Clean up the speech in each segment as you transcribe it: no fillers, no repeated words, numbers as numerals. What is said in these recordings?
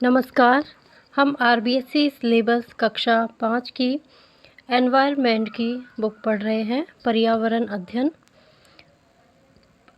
नमस्कार। हम RBSC syllabus कक्षा 5 की एनवायरनमेंट की बुक पढ़ रहे हैं, पर्यावरण अध्ययन।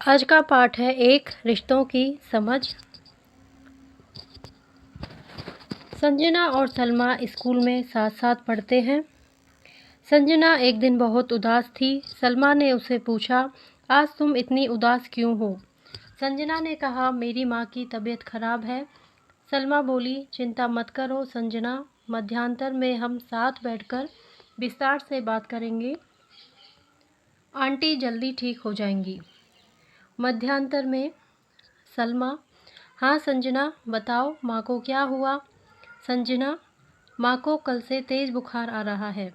आज का पाठ है एक रिश्तों की समझ। संजना और सलमा स्कूल में साथ साथ पढ़ते हैं। संजना एक दिन बहुत उदास थी। सलमा ने उसे पूछा, आज तुम इतनी उदास क्यों हो? संजना ने कहा, मेरी माँ की तबीयत खराब है। सलमा बोली, चिंता मत करो संजना, मध्यांतर में हम साथ बैठकर विस्तार से बात करेंगे। आंटी जल्दी ठीक हो जाएंगी। मध्यांतर में सलमा, हाँ संजना, बताओ माँ को क्या हुआ? संजना, माँ को कल से तेज़ बुखार आ रहा है।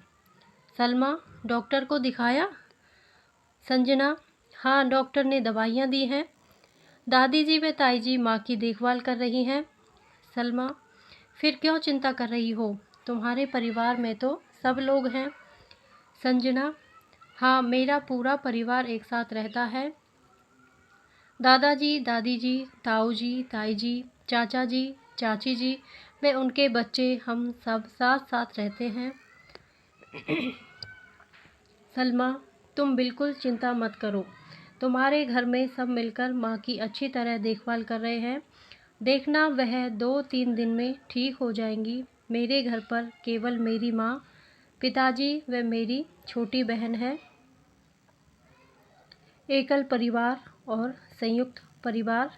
सलमा, डॉक्टर को दिखाया? संजना, हाँ डॉक्टर ने दवाइयाँ दी हैं। दादी जी व ताई जी माँ की देखभाल कर रही हैं। सलमा, फिर क्यों चिंता कर रही हो? तुम्हारे परिवार में तो सब लोग हैं। संजना, हाँ मेरा पूरा परिवार एक साथ रहता है। दादाजी, दादी जी, ताऊ जी, ताई जी, चाचा जी, चाची जी व उनके बच्चे, हम सब साथ साथ रहते हैं। सलमा, तुम बिल्कुल चिंता मत करो, तुम्हारे घर में सब मिलकर माँ की अच्छी तरह देखभाल कर रहे हैं। देखना वह 2-3 दिन में ठीक हो जाएंगी। मेरे घर पर केवल मेरी माँ, पिताजी व मेरी छोटी बहन है। एकल परिवार और संयुक्त परिवार।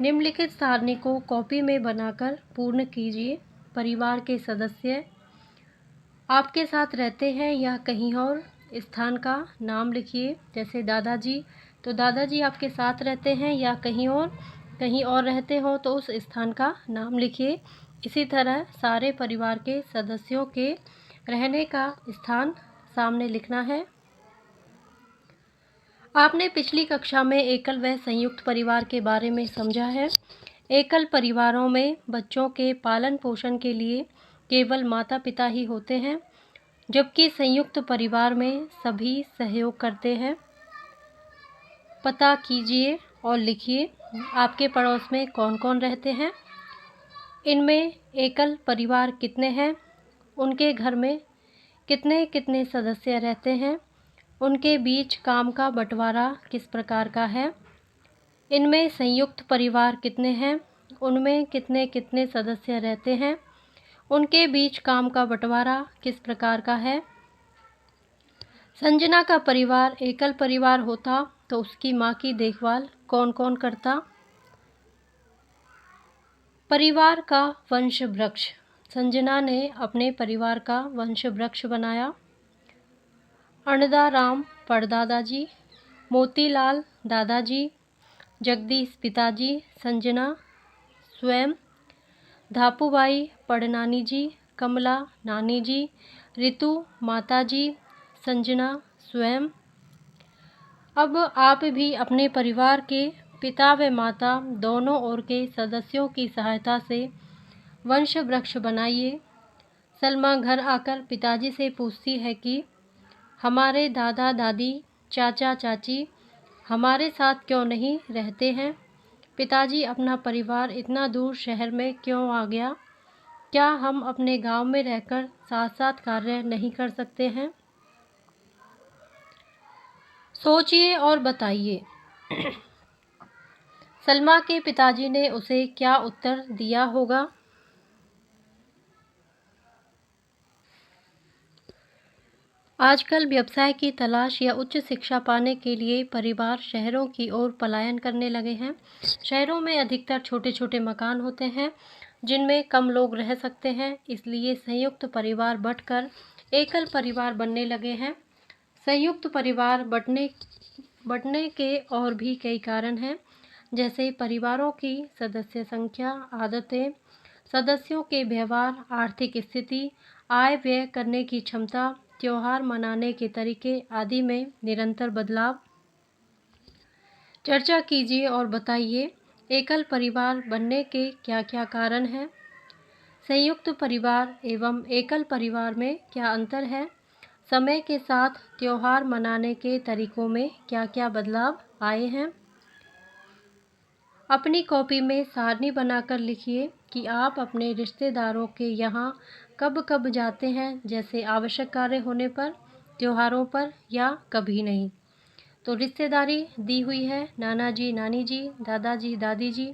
निम्नलिखित सारणी को कॉपी में बनाकर पूर्ण कीजिए। परिवार के सदस्य आपके साथ रहते हैं या कहीं और, स्थान का नाम लिखिए। जैसे दादाजी, तो दादाजी आपके साथ रहते हैं या कहीं और रहते हो तो उस स्थान का नाम लिखिए। इसी तरह सारे परिवार के सदस्यों के रहने का स्थान सामने लिखना है। आपने पिछली कक्षा में एकल व संयुक्त परिवार के बारे में समझा है। एकल परिवारों में बच्चों के पालन पोषण के लिए केवल माता पिता ही होते हैं, जबकि संयुक्त परिवार में सभी सहयोग करते हैं। पता कीजिए और लिखिए, आपके पड़ोस में कौन कौन रहते हैं। इनमें एकल परिवार कितने हैं, उनके घर में कितने कितने सदस्य रहते हैं, उनके बीच काम का बंटवारा किस प्रकार का है। इनमें संयुक्त परिवार कितने हैं, उनमें कितने कितने सदस्य रहते हैं, उनके बीच काम का बंटवारा किस प्रकार का है। संजना का परिवार एकल परिवार होता तो उसकी माँ की देखभाल कौन कौन करता। परिवार का वंश वृक्ष। संजना ने अपने परिवार का वंश वृक्ष बनाया। अणदाराम परदादाजी, मोतीलाल दादाजी, जगदीश पिताजी, संजना स्वयं, धापूबाई पड़नानी जी, कमला नानी जी, रितु माताजी, संजना स्वयं। अब आप भी अपने परिवार के पिता व माता दोनों ओर के सदस्यों की सहायता से वंश वृक्ष बनाइए। सलमा घर आकर पिताजी से पूछती है कि हमारे दादा दादी, चाचा चाची हमारे साथ क्यों नहीं रहते हैं? पिताजी, अपना परिवार इतना दूर शहर में क्यों आ गया? क्या हम अपने गांव में रहकर साथ साथ कार्य नहीं कर सकते हैं? सोचिए और बताइए। सलमा के पिताजी ने उसे क्या उत्तर दिया होगा? आजकल व्यवसाय की तलाश या उच्च शिक्षा पाने के लिए परिवार शहरों की ओर पलायन करने लगे हैं। शहरों में अधिकतर छोटे छोटे मकान होते हैं जिनमें कम लोग रह सकते हैं, इसलिए संयुक्त परिवार बंटकर एकल परिवार बनने लगे हैं। संयुक्त परिवार बंटने के और भी कई कारण हैं, जैसे परिवारों की सदस्य संख्या, आदतें, सदस्यों के व्यवहार, आर्थिक स्थिति, आय व्यय करने की क्षमता, त्योहार मनाने के तरीके आदि में निरंतर बदलाव। चर्चा कीजिए और बताइए, एकल परिवार बनने के क्या क्या कारण हैं? संयुक्त परिवार एवं एकल परिवार में क्या अंतर है? समय के साथ त्योहार मनाने के तरीकों में क्या क्या बदलाव आए हैं? अपनी कॉपी में सारणी बनाकर लिखिए कि आप अपने रिश्तेदारों के यहाँ कब कब जाते हैं, जैसे आवश्यक कार्य होने पर, त्योहारों पर या कभी नहीं। तो रिश्तेदारी दी हुई है नाना जी, नानी जी, दादाजी, दादी जी,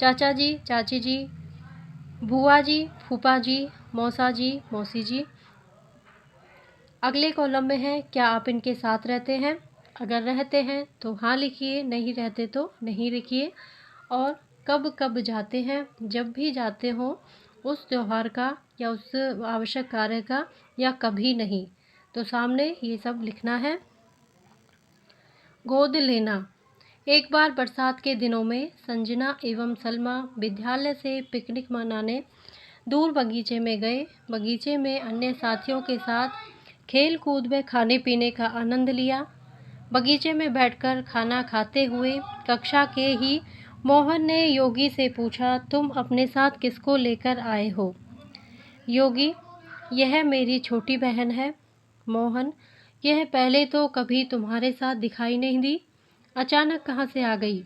चाचा जी, चाची जी, बुआ जी, फूफा जी, मौसा जी, मौसी जी। अगले कॉलम में है क्या आप इनके साथ रहते हैं। अगर रहते हैं तो हाँ लिखिए, नहीं रहते तो नहीं लिखिए। और कब कब जाते हैं, जब भी जाते हो उस त्यौहार का या उस आवश्यक कार्य का, या कभी नहीं, तो सामने ये सब लिखना है। गोद लेना। एक बार बरसात के दिनों में संजना एवं सलमा विद्यालय से पिकनिक मनाने दूर बगीचे में गए। बगीचे में अन्य साथियों के साथ खेल कूद व खाने पीने का आनंद लिया। बगीचे में बैठकर खाना खाते हुए कक्षा के ही मोहन ने योगी से पूछा, तुम अपने साथ किसको लेकर आए हो। योगी, यह मेरी छोटी बहन है। मोहन, यह पहले तो कभी तुम्हारे साथ दिखाई नहीं दी, अचानक कहाँ से आ गई।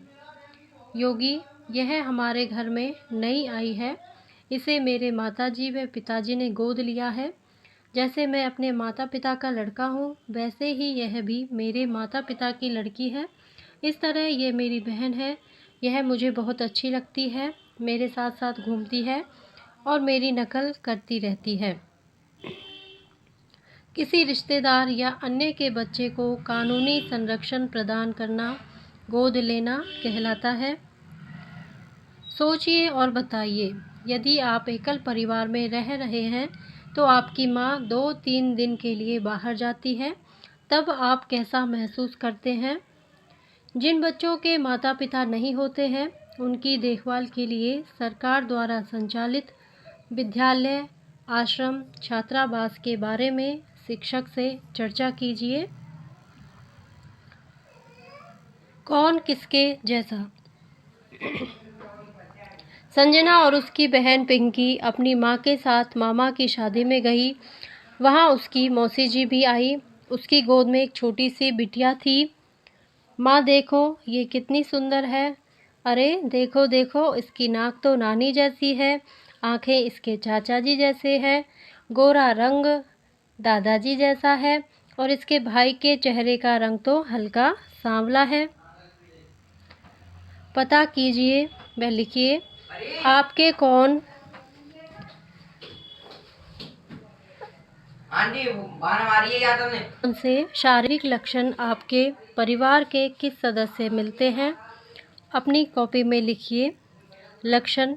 योगी, यह हमारे घर में नई आई है। इसे मेरे माताजी व पिताजी ने गोद लिया है। जैसे मैं अपने माता पिता का लड़का हूँ, वैसे ही यह भी मेरे माता पिता की लड़की है। इस तरह ये मेरी बहन है। यह मुझे बहुत अच्छी लगती है, मेरे साथ साथ घूमती है और मेरी नकल करती रहती है। किसी रिश्तेदार या अन्य के बच्चे को कानूनी संरक्षण प्रदान करना गोद लेना कहलाता है। सोचिए और बताइए, यदि आप एकल परिवार में रह रहे हैं तो आपकी माँ 2-3 दिन के लिए बाहर जाती है, तब आप कैसा महसूस करते हैं। जिन बच्चों के माता पिता नहीं होते हैं, उनकी देखभाल के लिए सरकार द्वारा संचालित विद्यालय, आश्रम, छात्रावास के बारे में शिक्षक से चर्चा कीजिए। कौन किसके जैसा। संजना और उसकी बहन पिंकी अपनी माँ के साथ मामा की शादी में गई। वहाँ उसकी मौसी जी भी आई। उसकी गोद में एक छोटी सी बिटिया थी। माँ देखो, ये कितनी सुंदर है। अरे देखो देखो, इसकी नाक तो नानी जैसी है, आंखें इसके चाचा जी जैसे हैं, गोरा रंग दादाजी जैसा है और इसके भाई के चेहरे का रंग तो हल्का सांवला है। पता कीजिए व लिखिए आपके कौन से शारीरिक लक्षण आपके परिवार के किस सदस्य मिलते हैं। अपनी कॉपी में लिखिए लक्षण,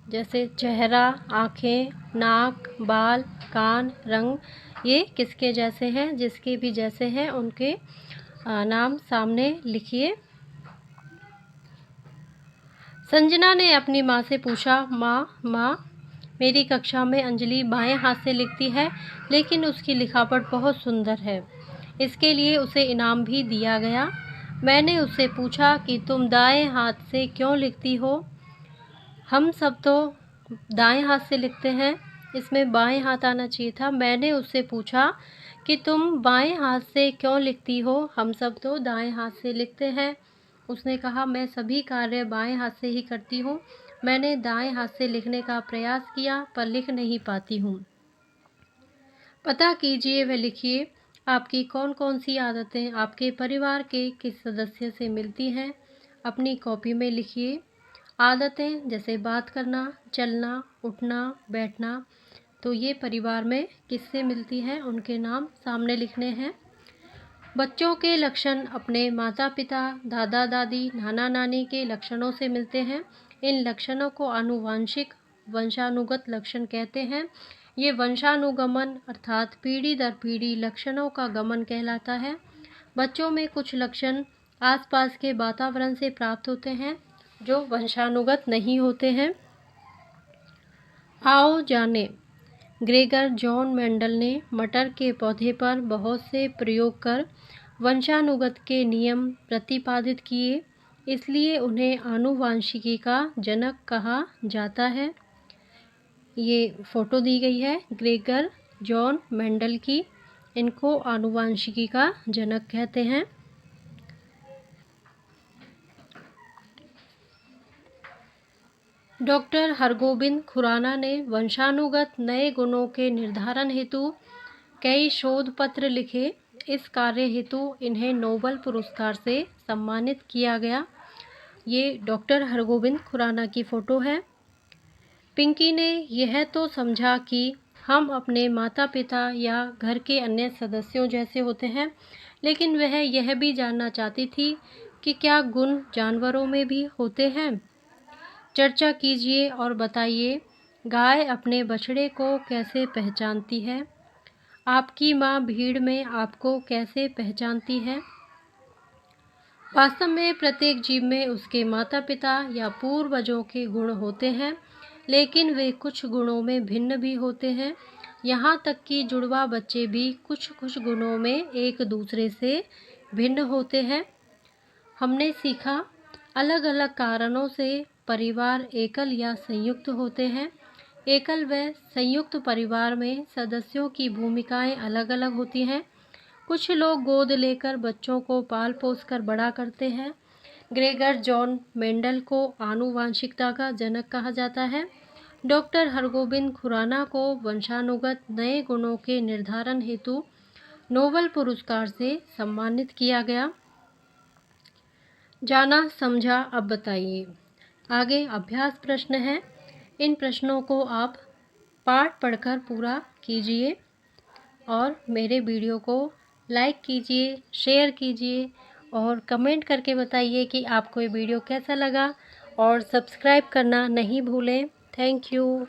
जैसे चेहरा, आँखें, नाक, बाल, कान, रंग, ये किसके जैसे हैं। जिसके भी जैसे हैं उनके नाम सामने लिखिए। संजना ने अपनी माँ से पूछा, माँ, मेरी कक्षा में अंजलि बाएं हाथ से लिखती है, लेकिन उसकी लिखावट बहुत सुंदर है। इसके लिए उसे इनाम भी दिया गया। मैंने उससे पूछा कि तुम दाएं हाथ से क्यों लिखती हो। हम सब तो दाएं हाथ से लिखते हैं, इसमें बाएं हाथ आना चाहिए था। मैंने उससे पूछा कि तुम बाएं हाथ से क्यों लिखती हो, हम सब तो दाएं हाथ से लिखते हैं। उसने कहा, मैं सभी कार्य बाएं हाथ से ही करती हूँ। मैंने दाएं हाथ से लिखने का प्रयास किया पर लिख नहीं पाती हूँ। पता कीजिए व लिखिए आपकी कौन कौन सी आदतें आपके परिवार के किस सदस्य से मिलती हैं। अपनी कॉपी में लिखिए आदतें, जैसे बात करना, चलना, उठना, बैठना, तो ये परिवार में किससे मिलती हैं, उनके नाम सामने लिखने हैं। बच्चों के लक्षण अपने माता पिता, दादा दादी, नाना नानी के लक्षणों से मिलते हैं। इन लक्षणों को आनुवांशिक वंशानुगत लक्षण कहते हैं। ये वंशानुगमन अर्थात पीढ़ी दर पीढ़ी लक्षणों का गमन कहलाता है। बच्चों में कुछ लक्षण आसपास के वातावरण से प्राप्त होते हैं जो वंशानुगत नहीं होते हैं। आओ जाने। ग्रेगर जॉन मेंडल ने मटर के पौधे पर बहुत से प्रयोग कर वंशानुगत के नियम प्रतिपादित किए, इसलिए उन्हें आनुवांशिकी का जनक कहा जाता है। ये फोटो दी गई है ग्रेगर जॉन मेंडल की। इनको आनुवांशिकी का जनक कहते हैं। डॉक्टर हरगोविंद खुराना ने वंशानुगत नए गुणों के निर्धारण हेतु कई शोध पत्र लिखे। इस कार्य हेतु इन्हें नोबेल पुरस्कार से सम्मानित किया गया। ये डॉक्टर हरगोविंद खुराना की फ़ोटो है। पिंकी ने यह तो समझा कि हम अपने माता पिता या घर के अन्य सदस्यों जैसे होते हैं, लेकिन वह यह भी जानना चाहती थी कि क्या गुण जानवरों में भी होते हैं। चर्चा कीजिए और बताइए, गाय अपने बछड़े को कैसे पहचानती है? आपकी माँ भीड़ में आपको कैसे पहचानती है? वास्तव में प्रत्येक जीव में उसके माता पिता या पूर्वजों के गुण होते हैं, लेकिन वे कुछ गुणों में भिन्न भी होते हैं। यहाँ तक कि जुड़वा बच्चे भी कुछ कुछ गुणों में एक दूसरे से भिन्न होते हैं। हमने सीखा, अलग अलग कारणों से परिवार एकल या संयुक्त होते हैं। एकल व संयुक्त परिवार में सदस्यों की भूमिकाएं अलग अलग होती हैं। कुछ लोग गोद लेकर बच्चों को पाल पोस कर बड़ा करते हैं। ग्रेगर जॉन मेंडल को आनुवांशिकता का जनक कहा जाता है। डॉक्टर हरगोविंद खुराना को वंशानुगत नए गुणों के निर्धारण हेतु नोबेल पुरस्कार से सम्मानित किया गया। जाना समझा, अब बताइए। आगे अभ्यास प्रश्न है। इन प्रश्नों को आप पाठ पढ़कर पूरा कीजिए और मेरे वीडियो को लाइक कीजिए, शेयर कीजिए और कमेंट करके बताइए कि आपको ये वीडियो कैसा लगा और सब्सक्राइब करना नहीं भूलें। Thank you.